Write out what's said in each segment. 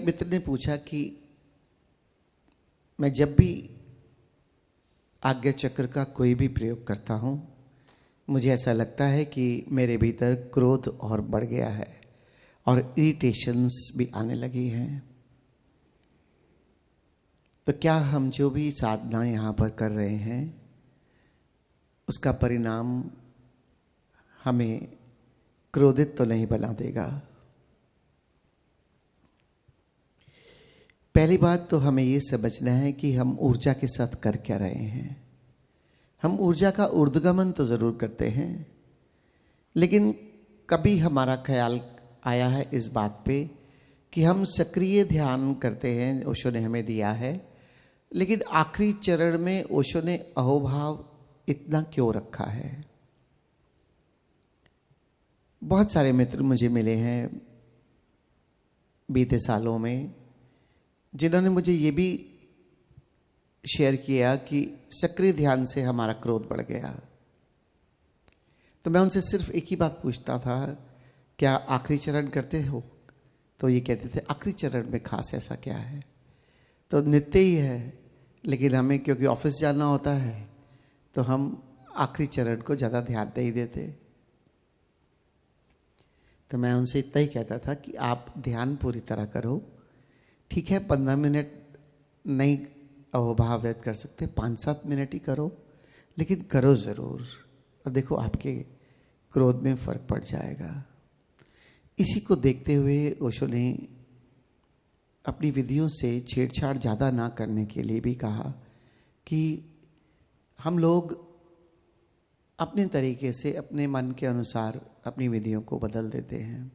मित्र ने पूछा कि मैं जब भी आज्ञा चक्र का कोई भी प्रयोग करता हूँ, मुझे ऐसा लगता है कि मेरे भीतर क्रोध और बढ़ गया है और इरिटेशंस भी आने लगी हैं। तो क्या हम जो भी साधना यहाँ पर कर रहे हैं उसका परिणाम हमें क्रोधित तो नहीं बना देगा? पहली बात तो हमें ये समझना है कि हम ऊर्जा के साथ कर क्या रहे हैं। हम ऊर्जा का ऊर्ध्वगमन तो जरूर करते हैं, लेकिन कभी हमारा ख्याल आया है इस बात पे कि हम सक्रिय ध्यान करते हैं, ओशो ने हमें दिया है, लेकिन आखिरी चरण में ओशो ने अहोभाव इतना क्यों रखा है? बहुत सारे मित्र मुझे मिले हैं बीते सालों में जिन्होंने मुझे ये भी शेयर किया कि सक्रिय ध्यान से हमारा क्रोध बढ़ गया। तो मैं उनसे सिर्फ एक ही बात पूछता था, क्या आखिरी चरण करते हो? तो ये कहते थे आखिरी चरण में खास ऐसा क्या है? तो नित्य ही है, लेकिन हमें क्योंकि ऑफिस जाना होता है तो हम आखिरी चरण को ज़्यादा ध्यान नहीं देते। तो मैं उनसे इतना ही कहता था कि आप ध्यान पूरी तरह करो, ठीक है 15 मिनट नहीं अहोभाव व्यक्त कर सकते, 5-7 मिनट ही करो, लेकिन करो ज़रूर, और देखो आपके क्रोध में फर्क पड़ जाएगा। इसी को देखते हुए ओशो ने अपनी विधियों से छेड़छाड़ ज़्यादा ना करने के लिए भी कहा कि हम लोग अपने तरीके से अपने मन के अनुसार अपनी विधियों को बदल देते हैं।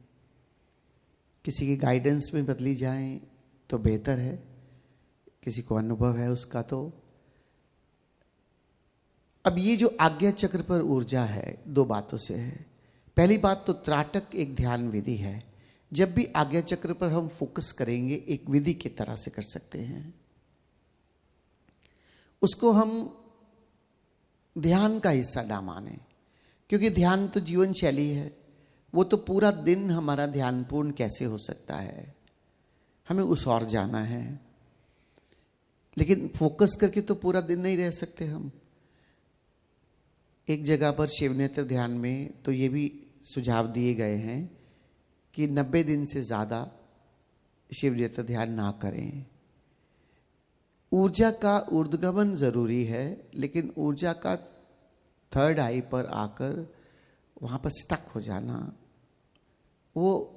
किसी की गाइडेंस में बदली जाएं तो बेहतर है, किसी को अनुभव है उसका। तो अब ये जो आज्ञा चक्र पर ऊर्जा है, दो बातों से है। पहली बात तो त्राटक एक ध्यान विधि है। जब भी आज्ञा चक्र पर हम फोकस करेंगे एक विधि की तरह से कर सकते हैं, उसको हम ध्यान का हिस्सा ना माने, क्योंकि ध्यान तो जीवन शैली है। वो तो पूरा दिन हमारा ध्यानपूर्ण कैसे हो सकता है, हमें उस और जाना है। लेकिन फोकस करके तो पूरा दिन नहीं रह सकते हम। एक जगह पर शिवनेत्र ध्यान में तो ये भी सुझाव दिए गए हैं कि 90 दिन से ज़्यादा शिवनेत्र ध्यान ना करें। ऊर्जा का ऊर्ध्वगमन जरूरी है, लेकिन ऊर्जा का थर्ड आई पर आकर वहाँ पर स्टक हो जाना, वो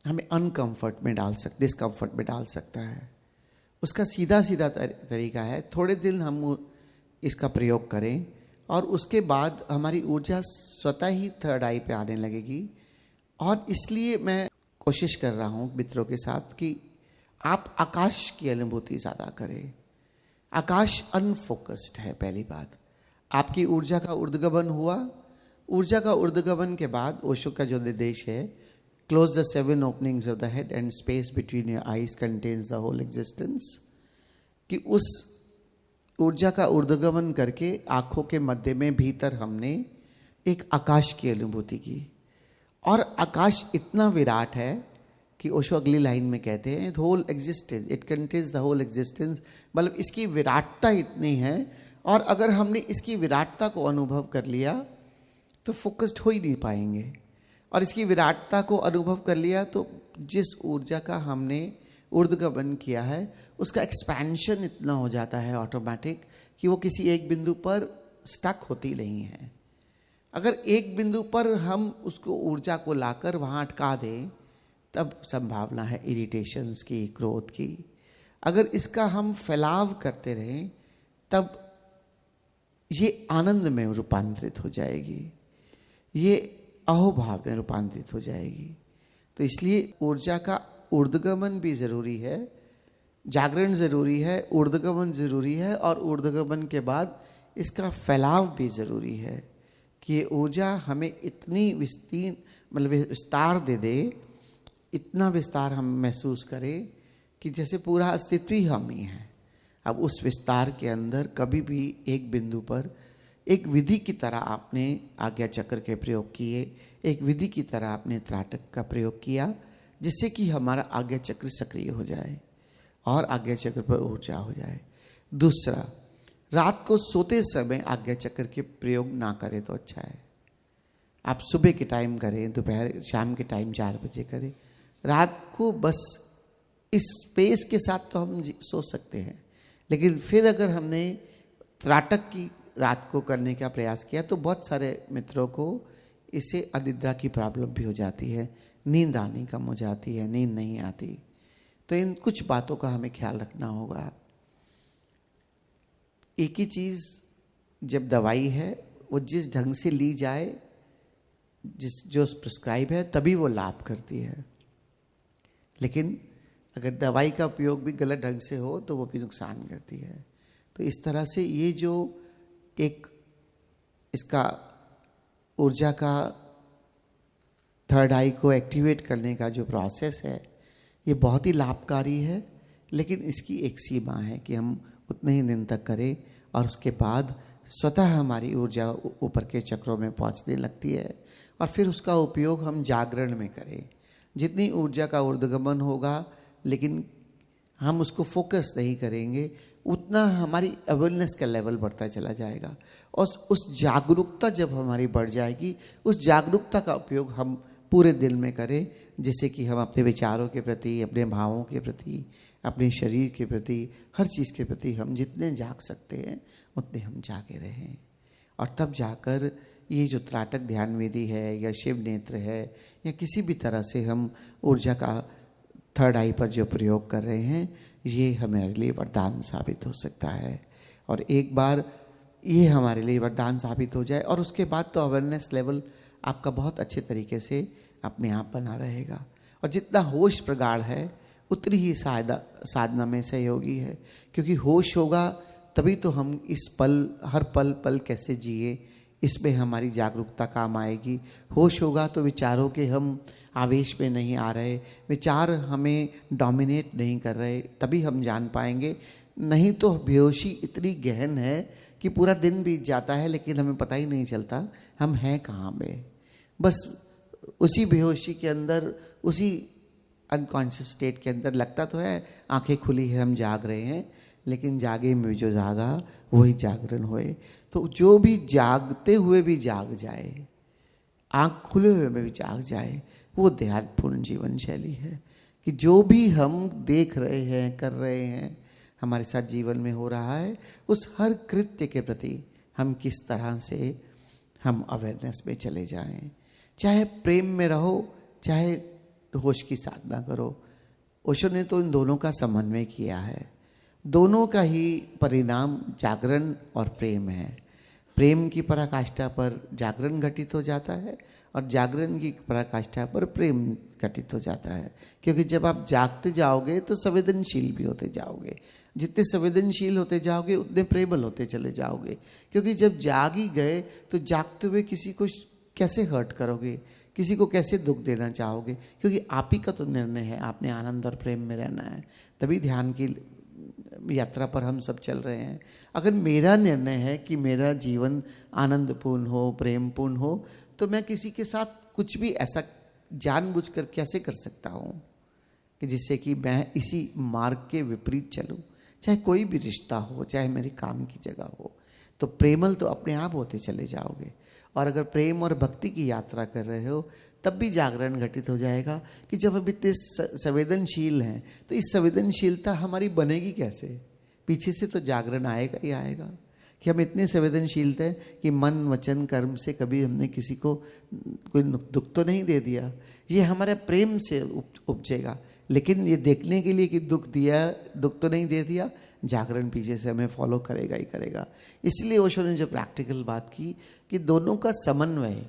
हमें अनकंफर्ट में डाल सकता, डिस्कंफर्ट में डाल सकता है। उसका सीधा सीधा तरीका है, थोड़े दिन हम इसका प्रयोग करें और उसके बाद हमारी ऊर्जा स्वतः ही थर्ड आई पे आने लगेगी। और इसलिए मैं कोशिश कर रहा हूँ मित्रों के साथ कि आप आकाश की अनुभूति ज़्यादा करें। आकाश अनफोकस्ड है। पहली बात, आपकी ऊर्जा का ऊर्ध्वगमन हुआ। ऊर्जा का ऊर्ध्वगमन के बाद ओशो का जो निर्देश है, close the 7 openings of the head and space between your eyes contains the whole existence, कि उस ऊर्जा का ऊर्ध्वगमन करके आंखों के मध्य में भीतर हमने एक आकाश की अनुभूति की। और आकाश इतना विराट है कि ओशो अगली लाइन में कहते हैं whole existence, it contains the whole existence, मतलब इसकी विराटता इतनी है। और अगर हमने इसकी विराटता को अनुभव कर लिया तो फोकस्ड हो ही नहीं पाएंगे। और इसकी विराटता को अनुभव कर लिया तो जिस ऊर्जा का हमने ऊर्ध्वगमन किया है उसका एक्सपेंशन इतना हो जाता है ऑटोमेटिक कि वो किसी एक बिंदु पर स्टक होती नहीं है। अगर एक बिंदु पर हम उसको ऊर्जा को लाकर वहाँ अटका दें तब संभावना है इरिटेशंस की, क्रोध की। अगर इसका हम फैलाव करते रहें तब ये आनंद में रूपांतरित हो जाएगी, ये अहोभाव में रूपांतरित हो जाएगी। तो इसलिए ऊर्जा का ऊर्ध्वगमन भी जरूरी है, जागरण जरूरी है, ऊर्ध्वगमन जरूरी है, और ऊर्ध्वगमन के बाद इसका फैलाव भी जरूरी है कि ये ऊर्जा हमें इतनी विस्तार दे दे, इतना विस्तार हम महसूस करें कि जैसे पूरा अस्तित्व ही हम ही है। अब उस विस्तार के अंदर कभी भी एक बिंदु पर एक विधि की तरह आपने आज्ञा चक्र के प्रयोग किए, एक विधि की तरह आपने त्राटक का प्रयोग किया, जिससे कि हमारा आज्ञा चक्र सक्रिय हो जाए और आज्ञा चक्र पर ऊर्जा हो जाए। दूसरा, रात को सोते समय आज्ञा चक्र के प्रयोग ना करें तो अच्छा है। आप सुबह के टाइम करें, दोपहर शाम के टाइम 4 बजे करें। रात को बस इस स्पेस के साथ तो हम सो सकते हैं, लेकिन फिर अगर हमने त्राटक की रात को करने का प्रयास किया तो बहुत सारे मित्रों को इससे अनिद्रा की प्रॉब्लम भी हो जाती है, नींद आनी कम हो जाती है, नींद नहीं आती। तो इन कुछ बातों का हमें ख्याल रखना होगा। एक ही चीज़, जब दवाई है वो जिस ढंग से ली जाए, जो प्रिस्क्राइब है, तभी वो लाभ करती है। लेकिन अगर दवाई का उपयोग भी गलत ढंग से हो तो वो भी नुकसान करती है। तो इस तरह से ये जो एक इसका ऊर्जा का थर्ड आई को एक्टिवेट करने का जो प्रोसेस है, ये बहुत ही लाभकारी है। लेकिन इसकी एक सीमा है कि हम उतने ही दिन तक करें और उसके बाद स्वतः हमारी ऊर्जा ऊपर के चक्रों में पहुंचने लगती है और फिर उसका उपयोग हम जागरण में करें। जितनी ऊर्जा का ऊर्ध्वगमन होगा लेकिन हम उसको फोकस नहीं करेंगे, उतना हमारी अवेयरनेस का लेवल बढ़ता चला जाएगा। और उस जागरूकता जब हमारी बढ़ जाएगी, उस जागरूकता का उपयोग हम पूरे दिन में करें, जिससे कि हम अपने विचारों के प्रति, अपने भावों के प्रति, अपने शरीर के प्रति, हर चीज़ के प्रति हम जितने जाग सकते हैं उतने हम जागे रहें। और तब जाकर ये जो त्राटक ध्यान विधि है या शिव नेत्र है या किसी भी तरह से हम ऊर्जा का थर्ड आई पर जो प्रयोग कर रहे हैं, ये हमारे लिए वरदान साबित हो सकता है। और एक बार ये हमारे लिए वरदान साबित हो जाए और उसके बाद तो अवेयरनेस लेवल आपका बहुत अच्छे तरीके से अपने आप बना रहेगा। और जितना होश प्रगाढ़ है उतनी ही साधना में सहयोगी है, क्योंकि होश होगा तभी तो हम इस पल, हर पल पल कैसे जिए, इसमें हमारी जागरूकता काम आएगी। होश होगा तो विचारों के हम आवेश में नहीं आ रहे, विचार हमें डोमिनेट नहीं कर रहे, तभी हम जान पाएंगे। नहीं तो बेहोशी इतनी गहन है कि पूरा दिन बीत जाता है लेकिन हमें पता ही नहीं चलता हम हैं कहाँ में। बस उसी बेहोशी के अंदर, उसी अनकॉन्शियस स्टेट के अंदर लगता तो है आंखें खुली है, हम जाग रहे हैं, लेकिन जागे में जो जागा वही जागरण होए। तो जो भी जागते हुए भी जाग जाए, आंख खुले हुए में भी जाग जाए, वो ध्यानपूर्ण जीवन शैली है। कि जो भी हम देख रहे हैं, कर रहे हैं, हमारे साथ जीवन में हो रहा है, उस हर कृत्य के प्रति हम किस तरह से हम अवेयरनेस में चले जाएं। चाहे प्रेम में रहो, चाहे होश की साधना करो। ओशो ने तो इन दोनों का समन्वय किया है। दोनों का ही परिणाम जागरण और प्रेम है। प्रेम की पराकाष्ठा पर जागरण घटित हो जाता है और जागरण की पराकाष्ठा पर प्रेम घटित हो जाता है। क्योंकि जब आप जागते जाओगे तो संवेदनशील भी होते जाओगे। जितने संवेदनशील होते जाओगे उतने प्रेमल होते चले जाओगे। क्योंकि जब जाग ही गए तो जागते हुए किसी को कैसे हर्ट करोगे, किसी को कैसे दुख देना चाहोगे? क्योंकि आप ही का तो निर्णय है, आपने आनंद और प्रेम में रहना है। तभी ध्यान की यात्रा पर हम सब चल रहे हैं। अगर मेरा निर्णय है कि मेरा जीवन आनंदपूर्ण हो, प्रेमपूर्ण हो, तो मैं किसी के साथ कुछ भी ऐसा जानबूझकर कैसे कर सकता हूँ कि जिससे कि मैं इसी मार्ग के विपरीत चलूँ। चाहे कोई भी रिश्ता हो, चाहे मेरे काम की जगह हो, तो प्रेमल तो अपने आप होते चले जाओगे। और अगर प्रेम और भक्ति की यात्रा कर रहे हो तब भी जागरण घटित हो जाएगा कि जब हम इतने संवेदनशील हैं तो इस संवेदनशीलता हमारी बनेगी कैसे? पीछे से तो जागरण आएगा ही आएगा कि हम इतने संवेदनशील थे कि मन वचन कर्म से कभी हमने किसी को कोई दुख तो नहीं दे दिया। ये हमारे प्रेम से उपजेगा। लेकिन ये देखने के लिए कि दुख दिया, दुख तो नहीं दे दिया, जागरण पीछे से हमें फॉलो करेगा ही करेगा। इसलिए ओशो ने जो प्रैक्टिकल बात की कि दोनों का समन्वय,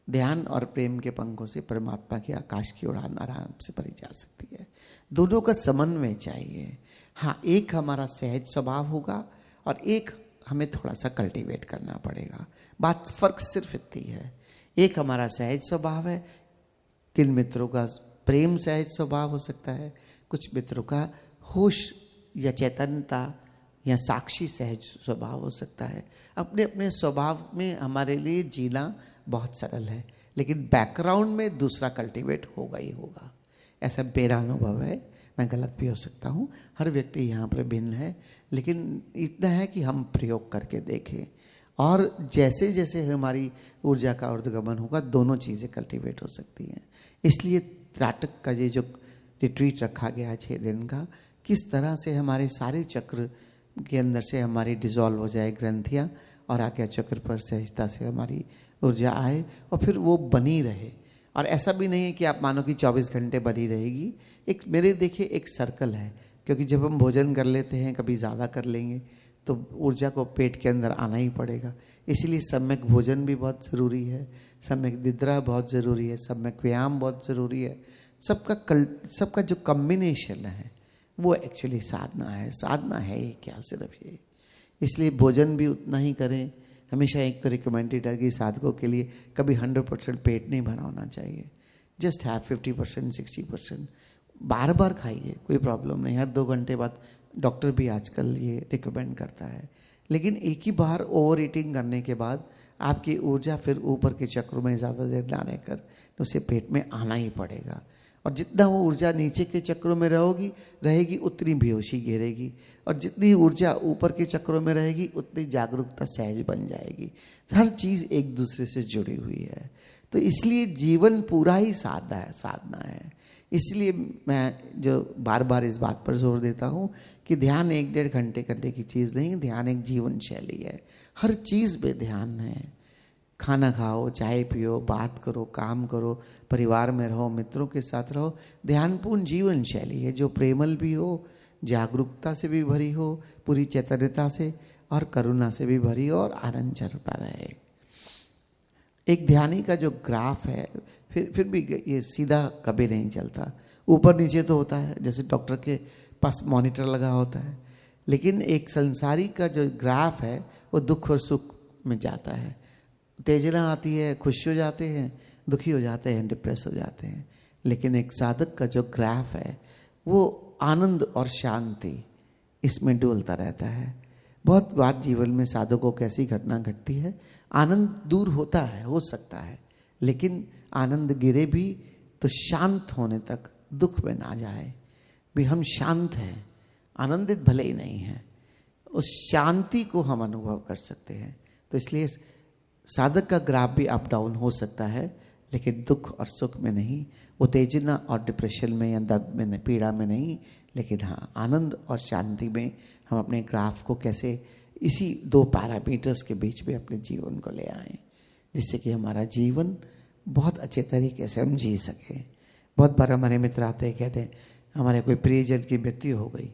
ध्यान और प्रेम के पंखों से परमात्मा के आकाश की उड़ान आराम से भरी जा सकती है। दोनों का समन्वय चाहिए। हाँ, एक हमारा सहज स्वभाव होगा और एक हमें थोड़ा सा कल्टीवेट करना पड़ेगा। बात फर्क सिर्फ इतनी है। एक हमारा सहज स्वभाव है, किन मित्रों का प्रेम सहज स्वभाव हो सकता है, कुछ मित्रों का होश या चैतन्यता या साक्षी सहज स्वभाव हो सकता है। अपने अपने स्वभाव में हमारे लिए जीना बहुत सरल है। लेकिन बैकग्राउंड में दूसरा कल्टीवेट होगा ही होगा, ऐसा मेरा अनुभव है। मैं गलत भी हो सकता हूँ, हर व्यक्ति यहाँ पर भिन्न है, लेकिन इतना है कि हम प्रयोग करके देखें और जैसे जैसे हमारी ऊर्जा का ऊर्ध्वगमन होगा दोनों चीज़ें कल्टीवेट हो सकती हैं। इसलिए त्राटक का ये जो रिट्रीट रखा गया 6 दिन का, किस तरह से हमारे सारे चक्र के अंदर से हमारी डिसॉल्व हो जाए ग्रंथियाँ और आज्ञा चक्र पर सहजता से हमारी ऊर्जा आए और फिर वो बनी रहे। और ऐसा भी नहीं है कि आप मानो कि 24 घंटे बनी रहेगी। एक मेरे देखिए एक सर्कल है, क्योंकि जब हम भोजन कर लेते हैं कभी ज़्यादा कर लेंगे तो ऊर्जा को पेट के अंदर आना ही पड़ेगा। इसीलिए सम्यक भोजन भी बहुत ज़रूरी है, सम्यक निद्रा बहुत ज़रूरी है, सम्यक व्यायाम बहुत ज़रूरी है। सबका जो कम्बिनेशन है वो एक्चुअली साधना है। साधना है ये क्या, सिर्फ ये। इसलिए भोजन भी उतना ही करें। हमेशा एक तो रिकमेंडेड है कि साधकों के लिए कभी 100% पेट नहीं भरा होना चाहिए। Just have 50%, 60%। बार बार खाइए, कोई प्रॉब्लम नहीं, हर 2 घंटे बाद डॉक्टर भी आजकल ये रिकमेंड करता है। लेकिन एक ही बार ओवर ईटिंग करने के बाद आपकी ऊर्जा फिर ऊपर के चक्रों में ज़्यादा देर ना रहकर उसे पेट में आना ही पड़ेगा। और जितना वो ऊर्जा नीचे के चक्रों में रहेगी उतनी बेहोशी घेरेगी, और जितनी ऊर्जा ऊपर के चक्रों में रहेगी उतनी जागरूकता सहज बन जाएगी। हर चीज़ एक दूसरे से जुड़ी हुई है। तो इसलिए जीवन पूरा ही साधना है। इसलिए मैं जो बार बार इस बात पर जोर देता हूँ कि ध्यान 1-1.5 घंटे करने की चीज़ नहीं, ध्यान एक जीवन शैली है। हर चीज़ पे ध्यान है। खाना खाओ, चाय पियो, बात करो, काम करो, परिवार में रहो, मित्रों के साथ रहो। ध्यानपूर्ण जीवन शैली है जो प्रेमल भी हो, जागरूकता से भी भरी हो, पूरी चैतन्यता से और करुणा से भी भरी हो और आनंद चलता रहे। एक ध्यानी का जो ग्राफ है फिर भी ये सीधा कभी नहीं चलता, ऊपर नीचे तो होता है, जैसे डॉक्टर के पास मॉनिटर लगा होता है। लेकिन एक संसारी का जो ग्राफ है वो दुख और सुख में जाता है। उत्तेजना आती है, खुश हो जाते हैं, दुखी हो जाते हैं, डिप्रेस हो जाते हैं। लेकिन एक साधक का जो ग्राफ है वो आनंद और शांति इसमें डोलता रहता है। बहुत बार जीवन में साधकों को ऐसी घटना घटती है, आनंद दूर होता है, हो सकता है, लेकिन आनंद गिरे भी तो शांत होने तक दुख में ना जाए। भी हम शांत हैं, आनंदित भले ही नहीं हैं, उस शांति को हम अनुभव कर सकते हैं। तो इसलिए साधक का ग्राफ भी अप डाउन हो सकता है, लेकिन दुख और सुख में नहीं, उत्तेजना और डिप्रेशन में या दर्द में, पीड़ा में नहीं, लेकिन हाँ आनंद और शांति में हम अपने ग्राफ को कैसे इसी 2 पैरामीटर्स के बीच में अपने जीवन को ले आएं, जिससे कि हमारा जीवन बहुत अच्छे तरीके से हम जी सकें। बहुत बार हमारे मित्र आते हैं, कहते हैं हमारे कोई प्रियजन की मृत्यु हो गई,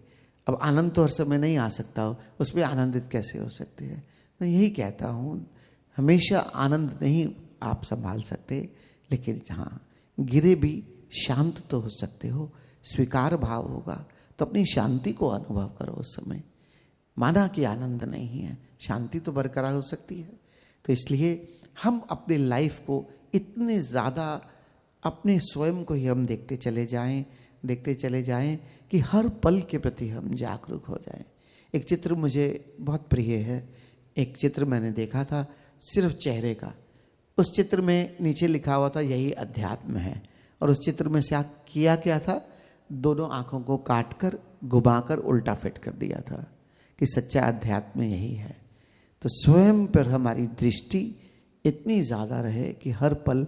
अब आनंद तो हर समय नहीं आ सकता हो, उसमें आनंदित कैसे हो सकते हैं। मैं यही कहता हूँ, हमेशा आनंद नहीं आप संभाल सकते, लेकिन हाँ गिरे भी शांत तो हो सकते हो। स्वीकार भाव होगा तो अपनी शांति को अनुभव करो उस समय। माना कि आनंद नहीं है, शांति तो बरकरार हो सकती है। तो इसलिए हम अपने लाइफ को इतने ज़्यादा अपने स्वयं को ही हम देखते चले जाएं कि हर पल के प्रति हम जागरूक हो जाएं। एक चित्र मुझे बहुत प्रिय है। एक चित्र मैंने देखा था सिर्फ चेहरे का। उस चित्र में नीचे लिखा हुआ था यही अध्यात्म है, और उस चित्र में से किया क्या था, दोनों आंखों को काटकर घुमाकर उल्टा फिट कर दिया था कि सच्चा अध्यात्म यही है। तो स्वयं पर हमारी दृष्टि इतनी ज़्यादा रहे कि हर पल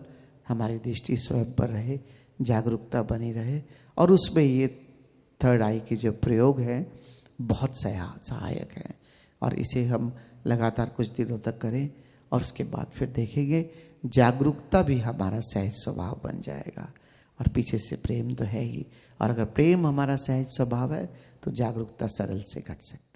हमारी दृष्टि स्वयं पर रहे, जागरूकता बनी रहे। और उसमें ये 3rd आई की जो प्रयोग है बहुत सहायक है, और इसे हम लगातार कुछ दिनों तक करें और उसके बाद फिर देखेंगे जागरूकता भी हमारा सहज स्वभाव बन जाएगा। और पीछे से प्रेम तो है ही, और अगर प्रेम हमारा सहज स्वभाव है तो जागरूकता सरल से घट सकती है।